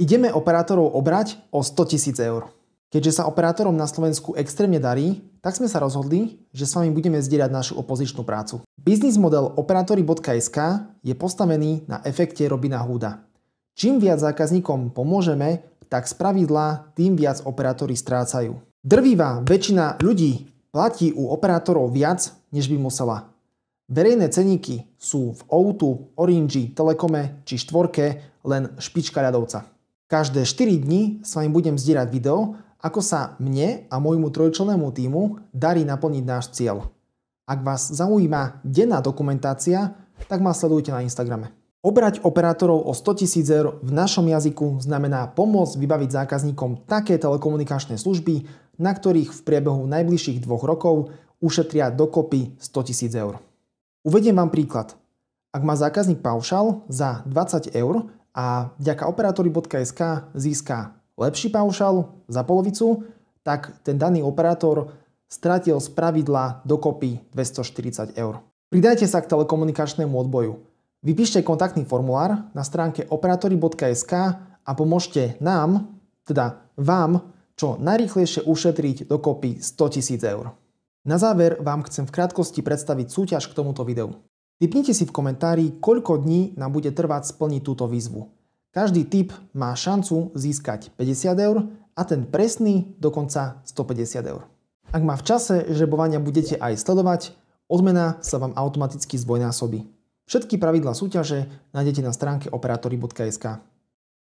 Ideme operátorov obrať o 100 000 eur. Keďže sa operátorom na Slovensku extrémne darí, tak sme sa rozhodli, že s vami budeme zdieľať našu opozičnú prácu. Biznis model Operatori.sk je postavený na efekte Robina Hooda. Čím viac zákazníkom pomôžeme, tak spravidla tým viac operátori strácajú. Drvivá väčšina ľudí platí u operátorov viac, než by musela. Verejné ceníky sú v O2, Orange, Telekome či Štvorke len špička ľadovca. Každé 4 dni s vami budem zdieľať video, ako sa mne a môjmu trojčlennému tímu darí naplniť náš cieľ. Ak vás zaujíma denná dokumentácia, tak ma sledujte na Instagrame. Obrať operátorov o 100 000 eur v našom jazyku znamená pomôcť vybaviť zákazníkom také telekomunikačné služby, na ktorých v priebehu najbližších 2 rokov ušetria dokopy 100 000 eur. Uvediem vám príklad. Ak má zákazník paušál za 20 eur a vďaka Operatori.sk získa lepší paušál za polovicu, tak ten daný operátor stratil spravidla dokopy 240 eur. Pridajte sa k telekomunikačnému odboju. Vypíšte kontaktný formulár na stránke Operatori.sk a pomôžte nám, teda vám, čo najrýchlejšie ušetriť dokopy 100 000 eur. Na záver vám chcem v krátkosti predstaviť súťaž k tomuto videu. Tipnite si v komentári, koľko dní nám bude trvať splniť túto výzvu. Každý tip má šancu získať 50 eur a ten presný dokonca 150 eur. Ak ma v čase žrebovania budete aj sledovať, odmena sa vám automaticky zdvojnásobí. Všetky pravidlá súťaže nájdete na stránke Operatori.sk.